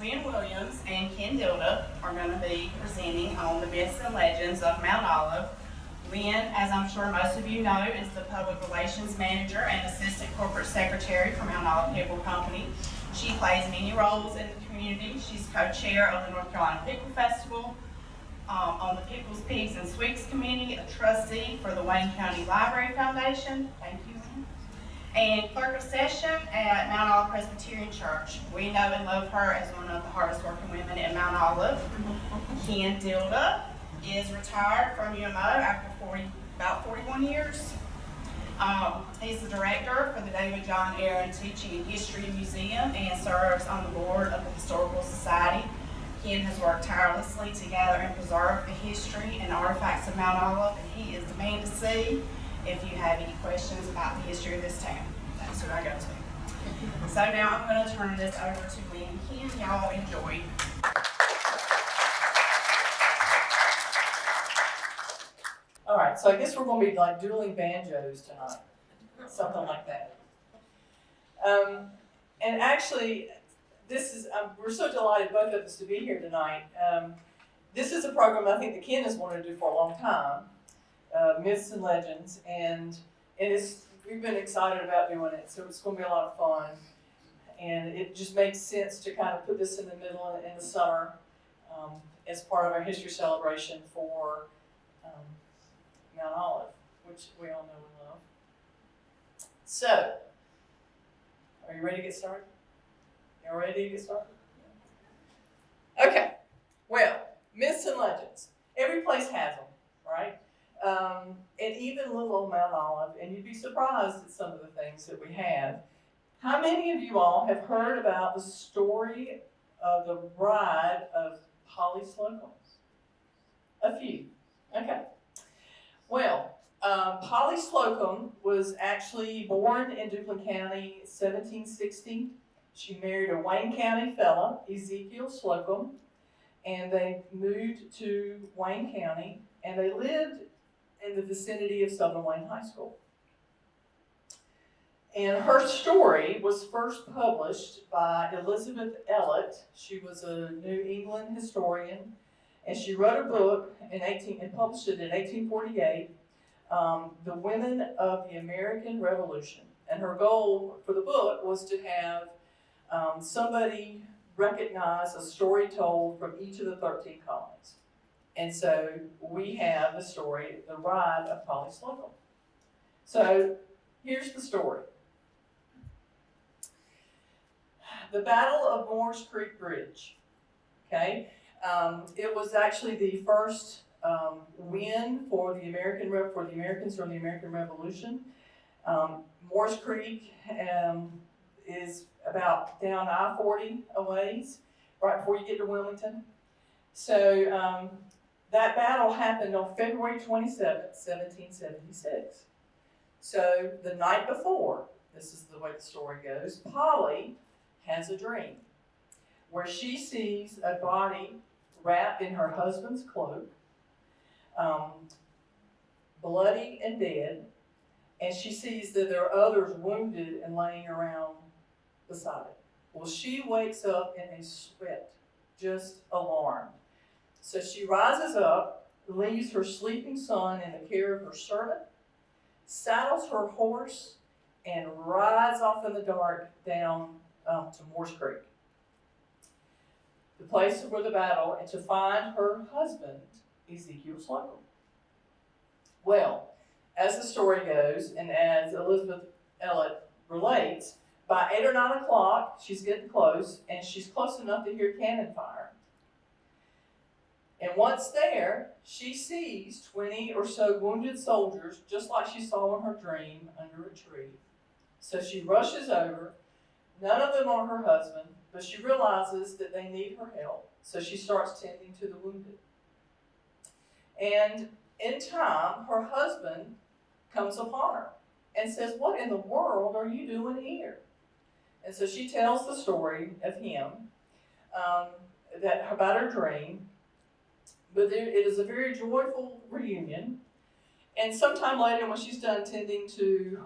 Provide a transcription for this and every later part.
Lynn Williams and Dilda are going to be presenting on the myths and legends of Mount Olive. Lynn, as I'm sure most of you know, is the Public Relations Manager and Assistant Corporate Secretary for Mount Olive Pickle Company. She plays many roles in the community. She's co-chair of the North Carolina Pickle Festival, on the Pickles, Pigs, and Sweets Committee, a trustee for the Wayne County Library Foundation. Thank you, Lynn. And clerk of session at Mount Olive Presbyterian Church. We know and love her as one of the hardest working women at Mount Olive. Ken Dilda is retired from UMO after about 41 years. He's the director for the David John Aaron Teaching and History Museum and serves on the board of the Historical Society. Ken has worked tirelessly to gather and preserve the history and artifacts of Mount Olive, and he is the man to see if you have any questions about the history of this town. That's who I go to. So now I'm going to turn this over to Lynn and Ken. Y'all enjoy. All right, so I guess we're going to be like dueling banjos tonight, something like that. And actually, this is, we're so delighted, both of us, to be here tonight. This is a program I think that Ken has wanted to do for a long time, Myths and Legends, and we've been excited about doing it, so it's going to be a lot of fun. And it just makes sense to kind of put this in the middle in the summer as part of our history celebration for Mount Olive, which we all know and love. So, are you ready to get started? You ready to get started? Okay, well, myths and legends. Every place has them, right? And even little old Mount Olive, and you'd be surprised at some of the things that we have. How many of you all have heard about the story of the bride of Polly Slocumb? A few. Okay. Well, Polly Slocumb was actually born in Duplin County, 1760. She married a Wayne County fella, Ezekiel Slocumb, and they moved to Wayne County, and they lived in the vicinity of Southern Wayne High School. And her story was first published by Elizabeth Elliott. She was a New England historian, and she wrote a book and published it in 1848, The Women of the American Revolution. And her goal for the book was to have somebody recognize a story told from each of the 13 colonies. And so we have the story, The Bride of Polly Slocumb. So here's the story. The Battle of Moores Creek Bridge. Okay, it was actually the first win for the Americans during the American Revolution. Moores Creek is about down I-40 a ways, right before you get to Wilmington. So that battle happened on February 27th, 1776. So the night before, this is the way the story goes, Polly has a dream where she sees a body wrapped in her husband's cloak, bloody and dead, and she sees that there are others wounded and laying around beside it. Well, she wakes up in a sweat, just alarmed. So she rises up, leaves her sleeping son in the care of her servant, saddles her horse, and rides off in the dark down to Moores Creek, the place where the battle, and to find her husband, Ezekiel Slocumb. Well, as the story goes, and as Elizabeth Elliott relates, by 8 or 9 o'clock, she's getting close, and she's close enough to hear cannon fire. And once there, she sees 20 or so wounded soldiers, just like she saw in her dream, under a tree. So she rushes over. None of them are her husband, but she realizes that they need her help. So she starts tending to the wounded. And in time, her husband comes upon her and says, "What in the world are you doing here?" And so she tells the story of him, about her dream. But it is a very joyful reunion. And sometime later, when she's done tending to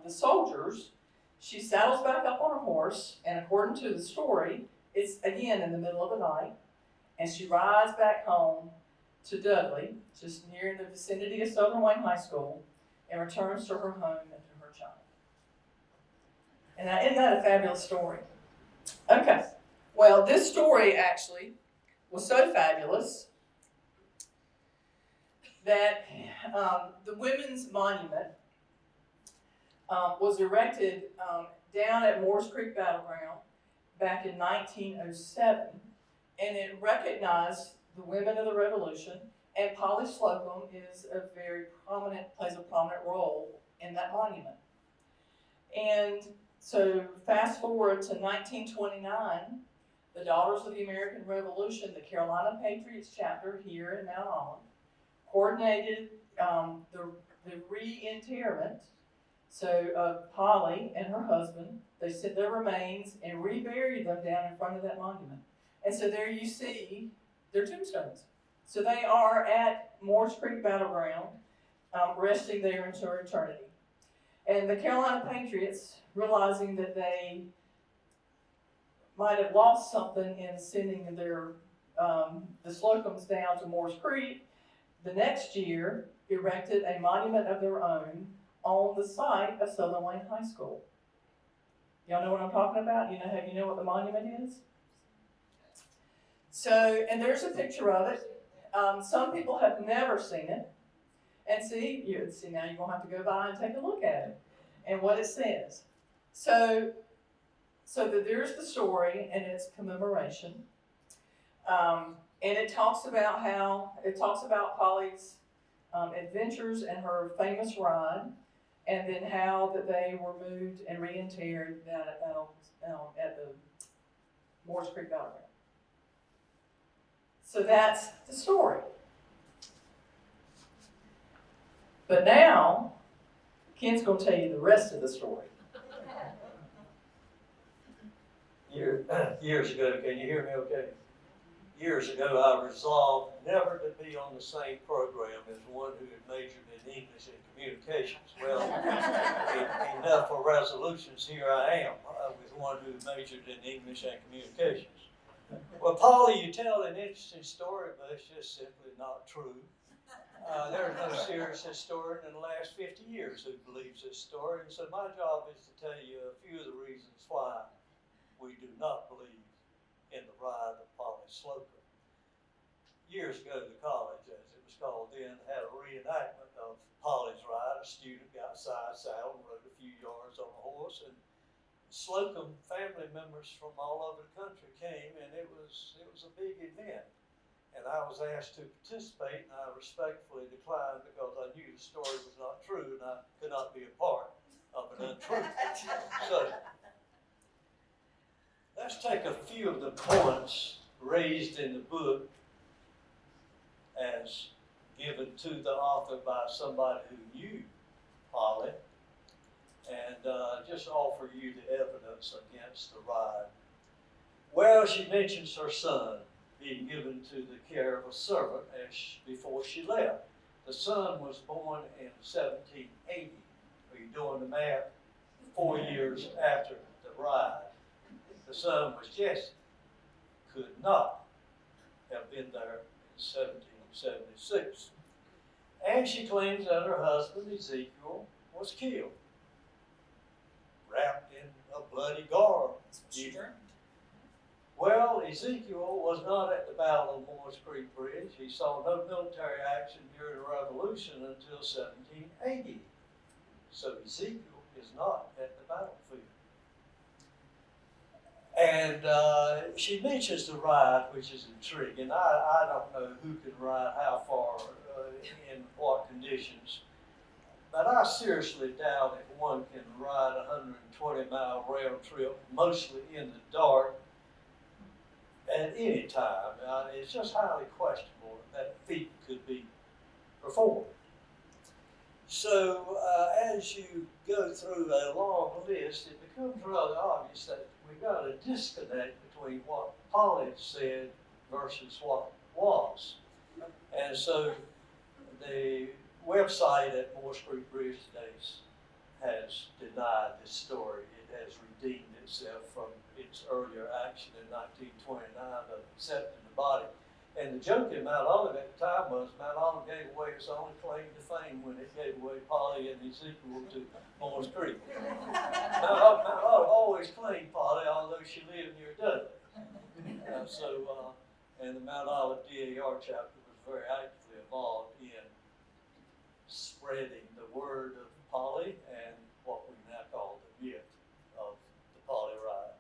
the soldiers, she saddles back up on her horse, and according to the story, it's again in the middle of the night, and she rides back home to Dudley, just near in the vicinity of Southern Wayne High School, and returns to her home and to her child. And now, isn't that a fabulous story? Okay, well, this story actually was so fabulous that the Women's Monument was erected down at Moores Creek Battleground back in 1907, and it recognized the women of the Revolution, and Polly Slocumb is plays a prominent role in that monument. And so fast forward to 1929, the Daughters of the American Revolution, the Carolina Patriots chapter here in Mount Olive, coordinated the reinterment. So Polly and her husband, they sent their remains and reburied them down in front of that monument. And so there you see their tombstones. So they are at Moores Creek Battleground, resting there into eternity. And the Carolina Patriots, realizing that they might have lost something in sending their the Slocumbs down to Moores Creek, the next year erected a monument of their own on the site of Southern Wayne High School. Y'all know what I'm talking about? You know what the monument is? So, and there's a picture of it. Some people have never seen it. And see, now you're going to have to go by and take a look at it and what it says. So there's the story and its commemoration. And it talks about Polly's adventures and her famous ride, and then how that they were moved and reinterred down at the Moores Creek Battleground. So that's the story. But now, Ken's going to tell you the rest of the story. Years ago, can you hear me okay? Years ago, I resolved never to be on the same program as one who had majored in English and communications. Well, enough for resolutions, here I am with one who majored in English and communications. Well, Polly, you tell an interesting story, but it's just simply not true. There's no serious historian in the last 50 years who believes this story, and so my job is to tell you a few of the reasons why we do not believe in the ride of Polly Slocumb. Years ago, the college, as it was called then, had a reenactment of Polly's ride. A student got side saddled and rode a few yards on a horse, and Slocumb family members from all over the country came, and it was a big event. And I was asked to participate, and I respectfully declined because I knew the story was not true, and I could not be a part of an untruth. So, let's take a few of the points raised in the book as given to the author by somebody who knew Polly, and just offer you the evidence against the ride. Well, she mentions her son being given to the care of a servant before she left. The son was born in 1780. Are you doing the math? 4 years after the ride. The son was Jesse. Could not have been there in 1776. And she claims that her husband, Ezekiel, was killed, wrapped in a bloody garb. Well, Ezekiel was not at the Battle of Moores Creek Bridge. He saw no military action during the Revolution until 1780. So Ezekiel is not at the battlefield. And she mentions the ride, which is intriguing. I don't know who can ride how far, in what conditions, but I seriously doubt if one can ride a 120-mile round trip, mostly in the dark, at any time. It's just highly questionable that feat could be performed. So as you go through a long list, it becomes rather obvious that we've got a disconnect between what Polly said versus what was. And so the website at Moores Creek Bridge today has denied this story. It has redeemed itself from its its earlier action in 1929 of accepting the body. And the joke in Mount Olive at the time was Mount Olive gave away its only claim to fame when it gave away Polly and Ezekiel to Moore's Creek. Mount Olive always claimed Polly, although she lived near Dudley. And the Mount Olive DAR chapter was very actively involved in spreading the word of Polly and what we now call the myth of the Polly Ride.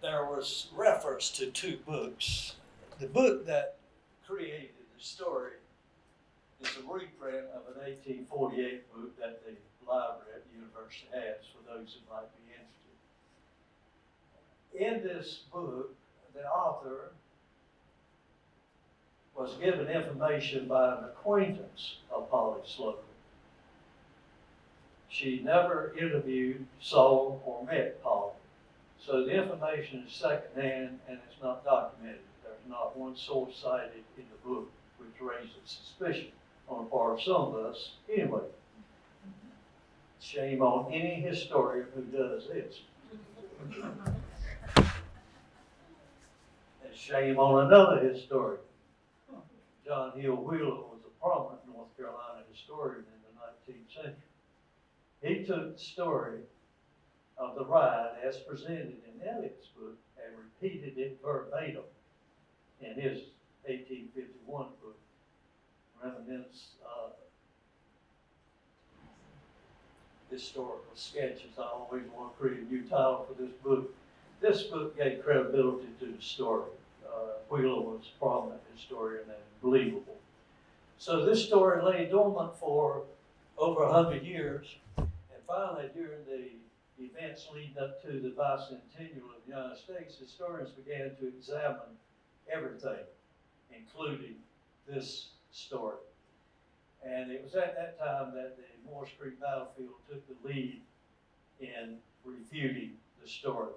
There was reference to two books. The book that created the story is a reprint of an 1848 book that the library at the university has for those who might be interested. In this book, the author was given information by an acquaintance of Polly Slocumb. She never interviewed, saw, or met Polly. So the information is secondhand and it's not documented. There's not one source cited in the book, which raises suspicion on the part of some of us. Anyway, shame on any historian who does this. And shame on another historian. John Hill Wheeler was a prominent North Carolina historian in the 19th century. He took the story of the ride as presented in Eliot's book and repeated it verbatim in his 1851 book, Reminiscence of Historical Sketches. I always want to create a new title for this book. This book gave credibility to the story. Wheeler was a prominent historian and believable. So this story lay dormant for over 100 years, and finally during the events leading up to the bicentennial of the United States, historians began to examine everything, including this story. And it was at that time that the Moore's Creek battlefield took the lead in refuting the story.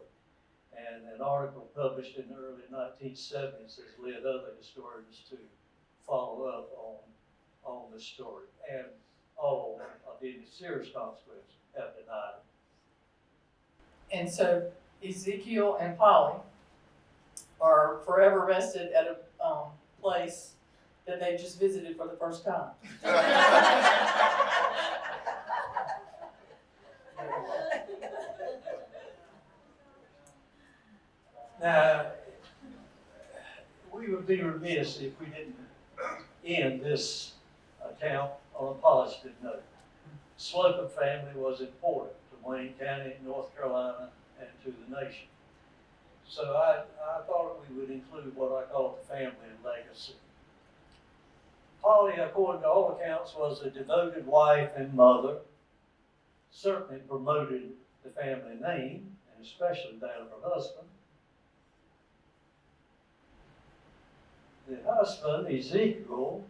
And an article published in the early 1970s has led other historians to follow up on the story. And all of any serious consequences have denied it. And so Ezekiel and Polly are forever rested at a place that they just visited for the first time. Now, we would be remiss if we didn't end this account on a positive note. The Slocumb family was important to Wayne County, North Carolina, and to the nation. So I thought we would include what I call the family legacy. Polly, according to all accounts, was a devoted wife and mother, certainly promoted the family name, and especially that of her husband. The husband, Ezekiel,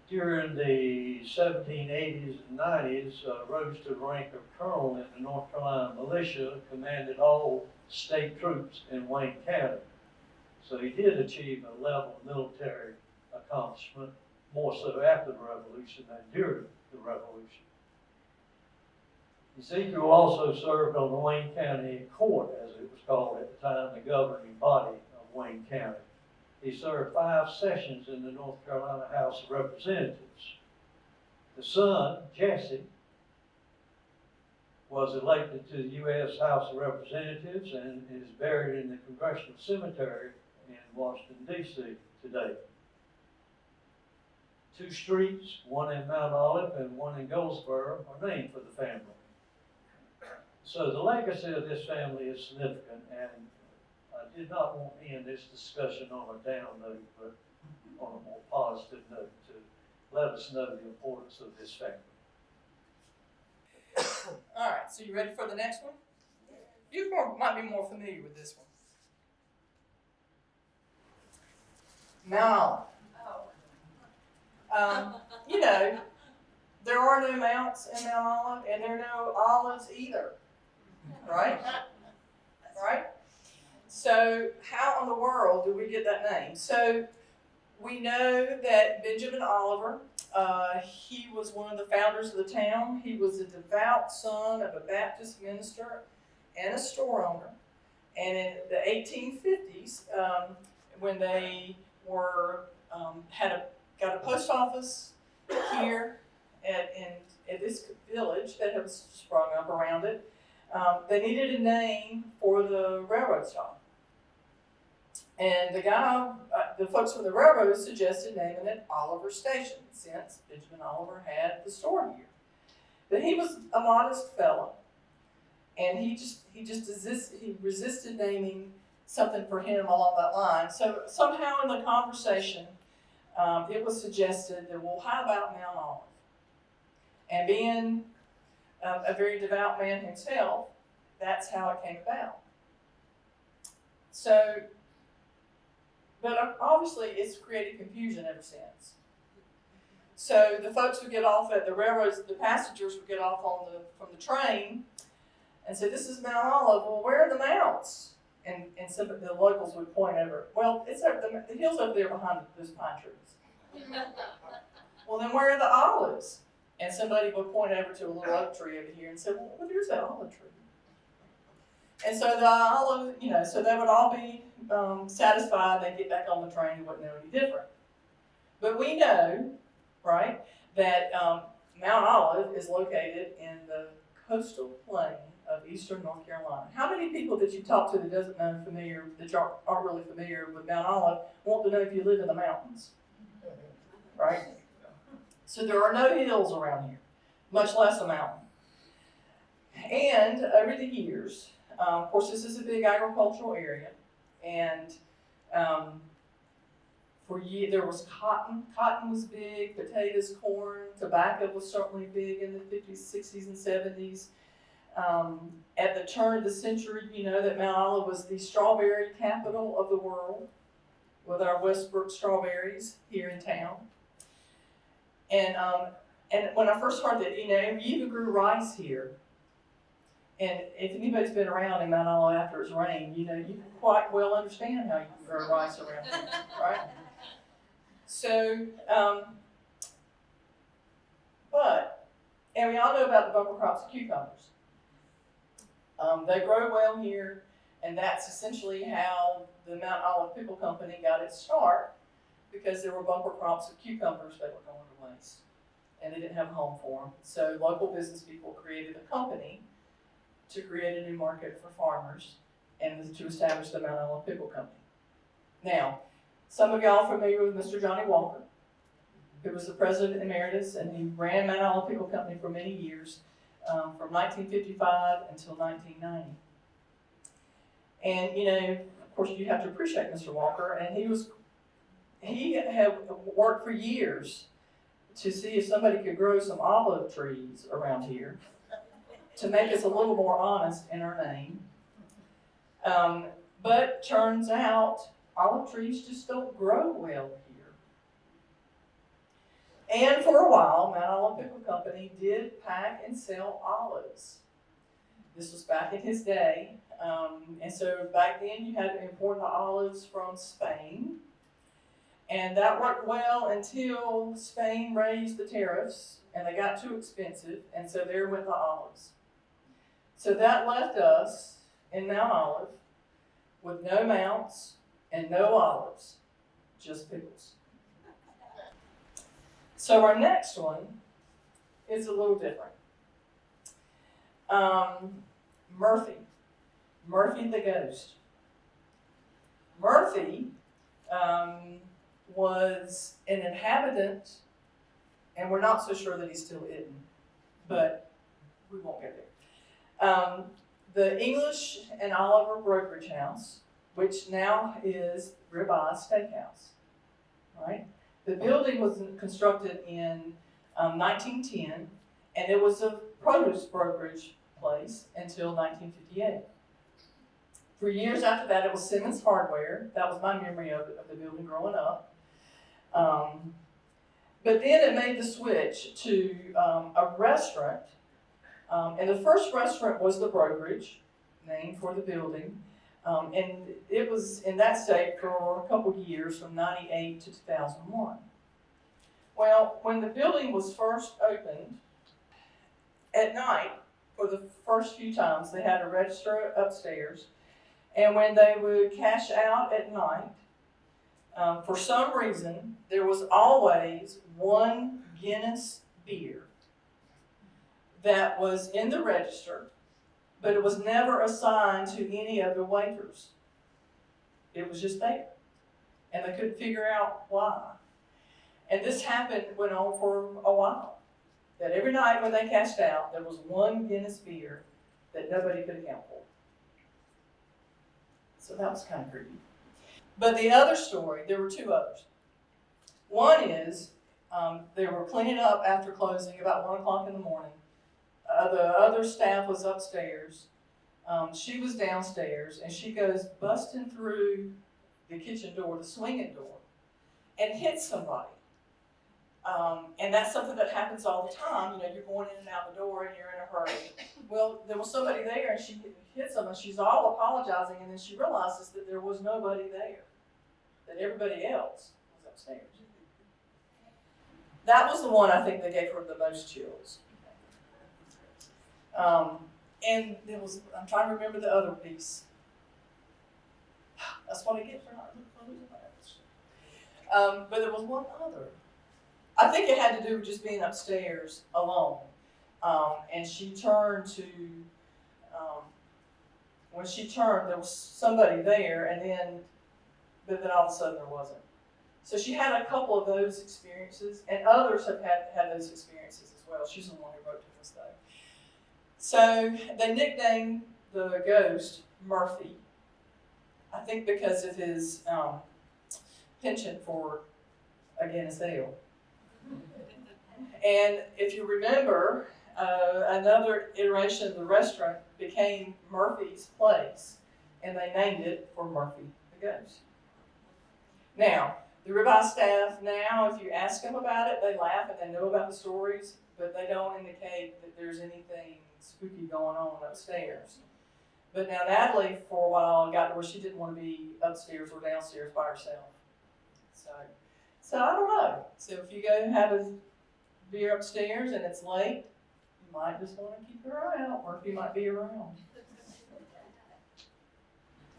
during the 1780s and 90s, rose to the rank of colonel in the North Carolina militia, commanded all state troops in Wayne County. So he did achieve a level of military accomplishment, more so after the Revolution than during the Revolution. Ezekiel also served on the Wayne County Court, as it was called at the time, the governing body of Wayne County. He served 5 sessions in the North Carolina House of Representatives. The son, Jesse, was elected to the U.S. House of Representatives and is buried in the Congressional Cemetery in Washington, D.C. today. 2 streets, one in Mount Olive and one in Goldsboro, are named for the family. So the legacy of this family is significant, and I did not want to end this discussion on a down note, but on a more positive note to let us know the importance of this family. All right, so you ready for the next one? You might be more familiar with this one. Mount Olive. You know, there are no mounts in Mount Olive, and there are no olives either, right? Right? So how in the world do we get that name? So we know that Benjamin Oliver He was one of the founders of the town. He was a devout son of a Baptist minister and a store owner. And in the 1850s, when they were got a post office here in this village that had sprung up around it, they needed a name for the railroad stop. And the folks from the railroad suggested naming it Oliver Station, since Benjamin Oliver had the store here. But he was a modest fellow, and he resisted naming something for him along that line. So somehow in the conversation, it was suggested that, well, how about Mount Olive? And being a very devout man himself, that's how it came about. So, but obviously it's created confusion ever since. So the folks would get off at the railroads, the passengers would get off from the train and say, this is Mount Olive. Well, where are the mounts? And some of the locals would point over, well, it's over the hill's over there behind those pine trees. Well, then where are the olives? And somebody would point over to a little oak tree over here and say, well, there's that olive tree. And so the olive, so they would all be satisfied. They'd get back on the train and wouldn't know any different. But we know, right, that Mount Olive is located in the coastal plain of eastern North Carolina. How many people that you talk to that aren't really familiar with Mount Olive want to know if you live in the mountains? Right? So there are no hills around here, much less a mountain. And over the years, of course, this is a big agricultural area, and there was cotton. Cotton was big, potatoes, corn, tobacco was certainly big in the 50s, 60s, and 70s. At the turn of the century, that Mount Olive was the strawberry capital of the world, with our Westbrook strawberries here in town. And when I first heard that, we even grew rice here. And if anybody's been around in Mount Olive after it's rained, you can quite well understand how you can grow rice around here, right? So, and we all know about the bumper crops of cucumbers. They grow well here, and that's essentially how the Mount Olive Pickle Company got its start, because there were bumper crops of cucumbers that were going to waste, and they didn't have a home for them. So local business people created a company to create a new market for farmers and to establish the Mount Olive Pickle Company. Now, some of y'all are familiar with Mr. Johnny Walker, who was the president emeritus, and he ran Mount Olive Pickle Company for many years, from 1955 until 1990. And, of course, you have to appreciate Mr. Walker, and he had worked for years to see if somebody could grow some olive trees around here to make us a little more honest in our name. But turns out olive trees just don't grow well here. And for a while, Mount Olive Pickle Company did pack and sell olives. This was back in his day. And so back then you had to import the olives from Spain. And that worked well until Spain raised the tariffs and they got too expensive. And so there went the olives. So that left us in Mount Olive with no mounts and no olives, just pickles. So our next one is a little different. Murphy the ghost. Murphy was an inhabitant, and we're not so sure that he's still in, but we won't get there. The English and Oliver Brokerage House, which now is Ribeye Steakhouse, right? The building was constructed in 1910, and it was a produce brokerage place until 1958. For years after that, it was Simmons Hardware. That was my memory of the building growing up. But then it made the switch to a restaurant. And the first restaurant was the brokerage, named for the building. And it was in that state for a couple years, from 98 to 2001. Well, when the building was first opened, at night, for the first few times, they had a register upstairs. And when they would cash out at night, for some reason, there was always one Guinness beer that was in the register, but it was never assigned to any of the waiters. It was just there. And they couldn't figure out why. And this went on for a while. That every night when they cashed out, there was one Guinness beer that nobody could account for. So that was kind of creepy. But the other story, there were two others. One is, they were cleaning up after closing about 1 o'clock in the morning. The other staff was upstairs. She was downstairs, and she goes busting through the kitchen door, the swinging door, and hits somebody. And that's something that happens all the time. You know, you're going in and out the door and you're in a hurry. Well, there was somebody there and she hit someone. She's all apologizing, and then she realizes that there was nobody there, that everybody else was upstairs. That was the one I think that gave her the most chills. And there was, I'm trying to remember the other piece. That's what I get for not losing my notes. But there was one other. I think it had to do with just being upstairs alone. And she turned to, when she turned, there was somebody there, but then all of a sudden there wasn't. So she had a couple of those experiences, and others have had those experiences as well. She's the one who wrote to us, though. So they nicknamed the ghost Murphy, I think because of his penchant for a Guinness ale. And if you remember, another iteration of the restaurant became Murphy's Place, and they named it for Murphy the Ghost. Now, the ribeye staff now, if you ask them about it, they laugh and they know about the stories, but they don't indicate that there's anything spooky going on upstairs. But now Natalie, for a while, got to where she didn't want to be upstairs or downstairs by herself. So I don't know. So if you go have a beer upstairs and it's late, you might just want to keep your eye out, or if you might be around.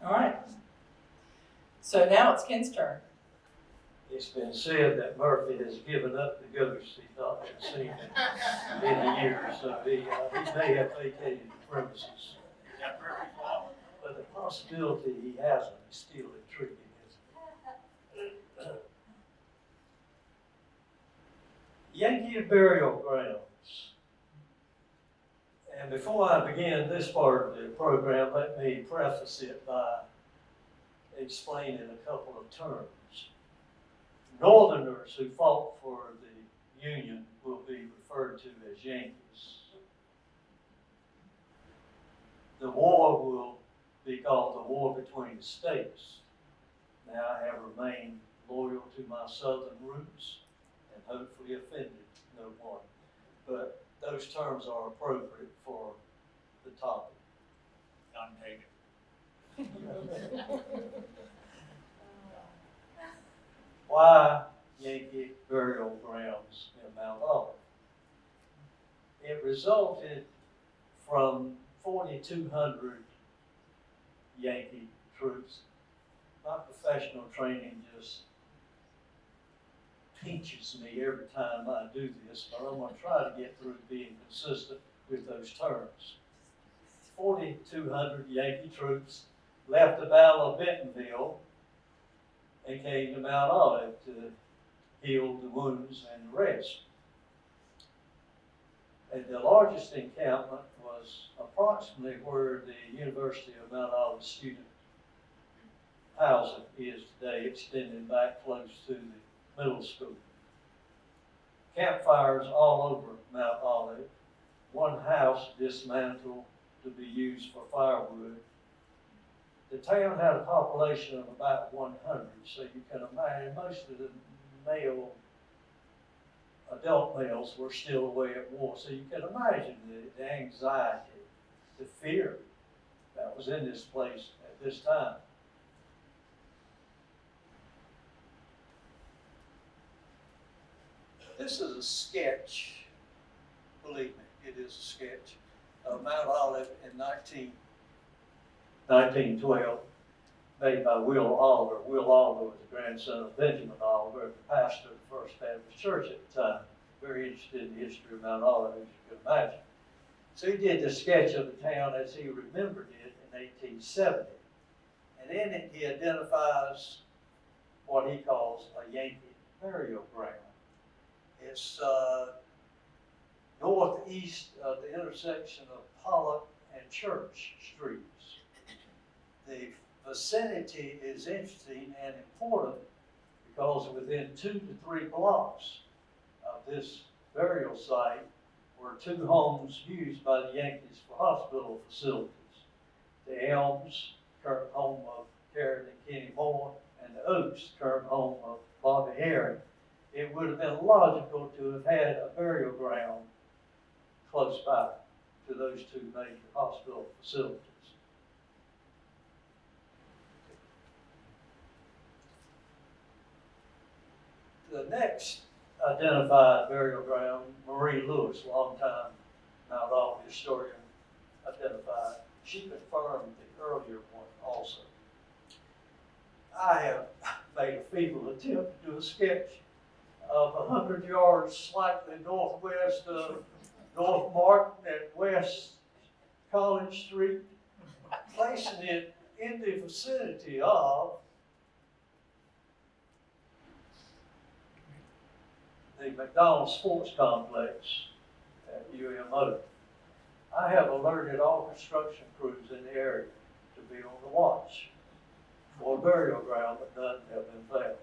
All right. So now it's Ken's turn. It's been said that Murphy has given up the ghost. He's not been seen in many years, so he may have vacated the premises. But the possibility he hasn't is still intriguing, isn't it? Yankee burial grounds. And before I begin this part of the program, let me preface it by explaining a couple of terms. Northerners who fought for the Union will be referred to as Yankees. The war will be called the War Between the States. Now, I have remained loyal to my Southern roots and hopefully offended no one. But those terms are appropriate for the topic. None taken. Why Yankee burial grounds in Mount Olive? It resulted from 4,200 Yankee troops. My professional training just pinches me every time I do this, but I'm going to try to get through being consistent with those terms. 4,200 Yankee troops left the Battle of Bentonville and came to Mount Olive to heal the wounds and the rest. And the largest encampment was approximately where the University of Mount Olive student housing is today, extending back close to the middle school. Campfires all over Mount Olive. One house dismantled to be used for firewood. The town had a population of about 100, so you can imagine most of the adult males were still away at war. So you can imagine the anxiety, the fear that was in this place at this time. This is a sketch, believe me, it is a sketch, of Mount Olive in 1912, made by Will Oliver. Will Oliver was the grandson of Benjamin Oliver, the pastor of the First Baptist Church at the time. Very interested in the history of Mount Olive, as you can imagine. So he did the sketch of the town as he remembered it in 1870. And in it, he identifies what he calls a Yankee burial ground. It's northeast of the intersection of Pollock and Church Streets. The vicinity is interesting and important because within 2 to 3 blocks of this burial site were 2 homes used by the Yankees for hospital facilities. The Elms, current home of Karen and Kenny Moore, and the Oaks, current home of Bobby Herring. It would have been logical to have had a burial ground close by to those 2 major hospital facilities. The next identified burial ground, Marie Lewis, longtime Mount Olive historian, identified. She confirmed the earlier one also. I have made a feeble attempt to do a sketch of 100 yards slightly northwest of North Martin and West College Street, placing it in the vicinity of the McDonald's Sports Complex at UMO. I have alerted all construction crews in the area to be on the watch for a burial ground, but none have been found.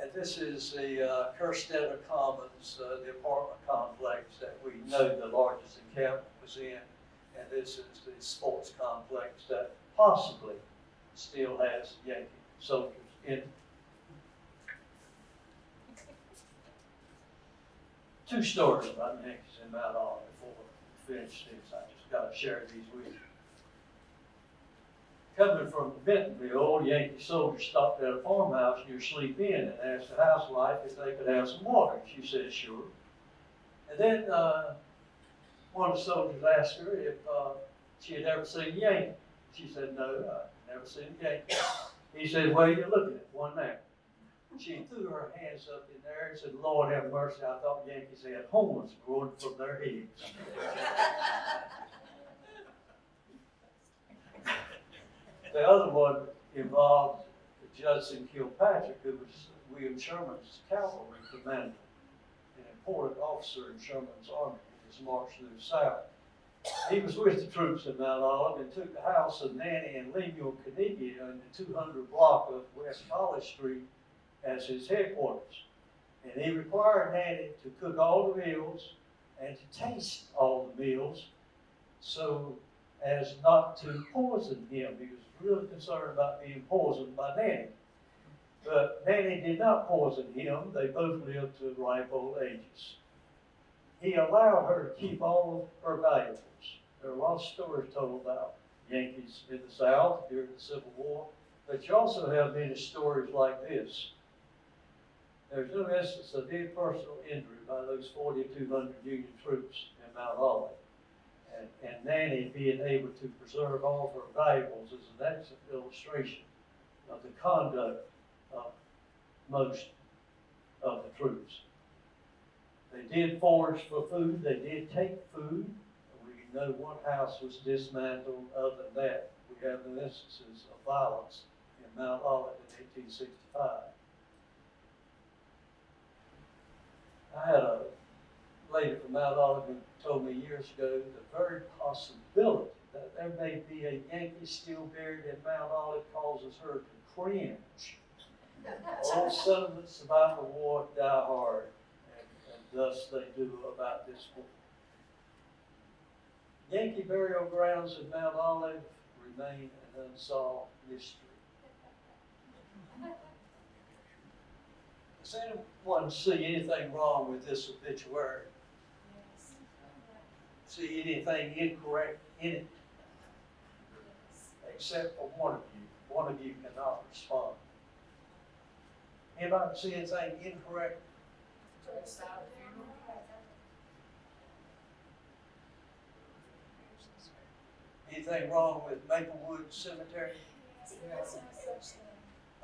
And this is the Kerstetter Commons, the apartment complex that we know the largest encampment was in, and this is the sports complex that possibly still has Yankee soldiers in it. 2 stories about Yankees in Mount Olive before we finish this. I just got to share these with you. Coming from Bentonville, Yankee soldiers stopped at a farmhouse near Sleep Inn and asked the housewife if they could have some water. She said, sure. And then one of the soldiers asked her if she had ever seen Yankee. She said, no, I've never seen Yankee. He said, well, you're looking at one there. She threw her hands up in there and said, Lord have mercy, I thought Yankees had horns growing from their heads. The other one involved Judson Kilpatrick, who was William Sherman's cavalry commander, an important officer in Sherman's army in his march through the South. He was with the troops in Mount Olive and took the house of Nanny and Lemuel Carnegie in the 200 block of West College Street as his headquarters. And he required Nanny to cook all the meals and to taste all the meals so as not to poison him. He was really concerned about being poisoned by Nanny. But Nanny did not poison him. They both lived to ripe old ages. He allowed her to keep all of her valuables. There are a lot of stories told about Yankees in the South during the Civil War, but you also have many stories like this. There's no instance of any personal injury by those 4,200 Union troops in Mount Olive. And Nanny being able to preserve all of her valuables is an excellent illustration of the conduct of most of the troops. They did forage for food, they did take food. We know one house was dismantled. Other than that, we have no instances of violence in Mount Olive in 1865. I had a lady from Mount Olive who told me years ago the very possibility that there may be a Yankee still buried in Mount Olive causes her to cringe. Old sentiments about the war die hard, and thus they do about this war. Yankee burial grounds in Mount Olive remain an unsolved mystery. Does anyone see anything wrong with this obituary? Yes. See anything incorrect in it? Except for one of you. One of you cannot respond. Anybody see anything incorrect? Anything wrong with Maplewood Cemetery?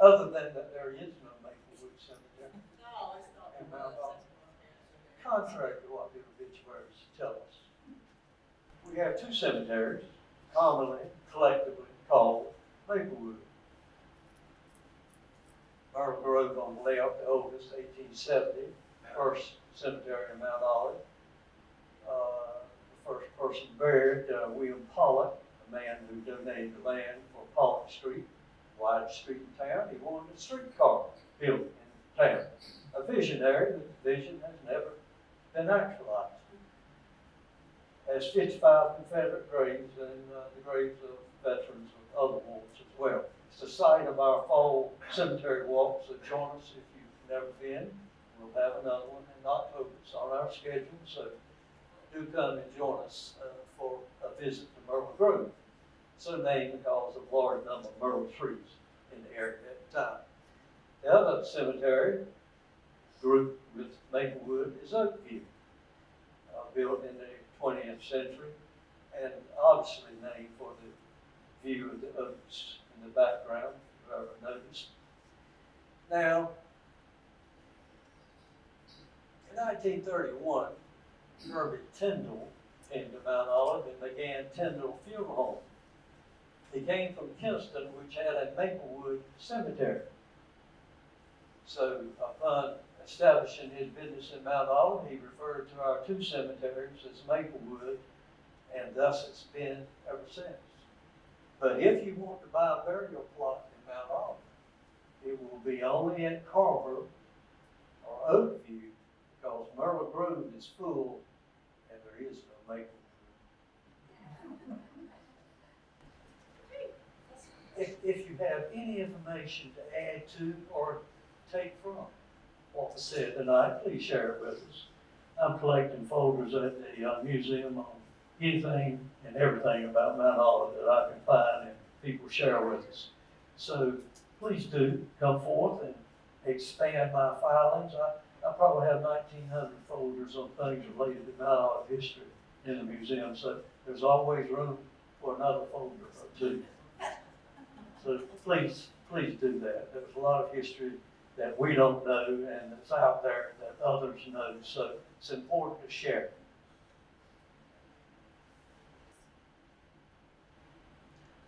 Other than that there is no Maplewood Cemetery. In Mount Olive. Contrary to what the obituaries tell us. We have two cemeteries, commonly, collectively called Maplewood. Myrtle Grove on the left, the oldest, 1870, first cemetery in Mount Olive. The first person buried, William Pollock, a man who donated the land for Pollock Street, widest street in town. He wanted a streetcar built in town. A visionary, but the vision has never been actualized. There's 55 Confederate graves and the graves of veterans of other wars as well. It's the site of our fall cemetery walk, so join us if you've never been. We'll have another one in October. It's on our schedule, so do come and join us for a visit to Myrtle Grove. So named because of a large number of myrtle trees in the area at the time. The other cemetery group with Maplewood is Oakview, built in the 20th century, and obviously named for the view of the oaks in the background, if you've ever noticed. Now, in 1931, Herbert Tyndall came to Mount Olive and began Tyndall Funeral Home. He came from Kinston, which had a Maplewood cemetery. So upon establishing his business in Mount Olive, he referred to our two cemeteries as Maplewood, and thus it's been ever since. But if you want to buy a burial plot in Mount Olive, it will be only at Carver or Oakview, because Myrtle Grove is full and there is no Maplewood. If you have any information to add to or take from what was said tonight, please share it with us. I'm collecting folders at the museum on anything and everything about Mount Olive that I can find and people share with us. So please do come forth and expand my filings. I probably have 1,900 folders on things related to Mount Olive history in the museum, so there's always room for another folder or two. So please do that. There's a lot of history that we don't know and that's out there that others know, so it's important to share.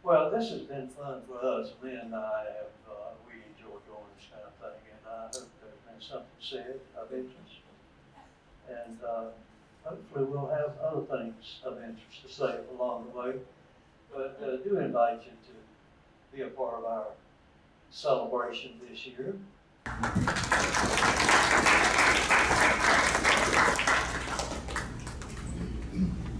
Well, this has been fun for us. Lynn and I have, we enjoy doing this kind of thing, and I hope there's been something said of interest. And hopefully we'll have other things of interest to say along the way. But do invite you to be a part of our celebration this year.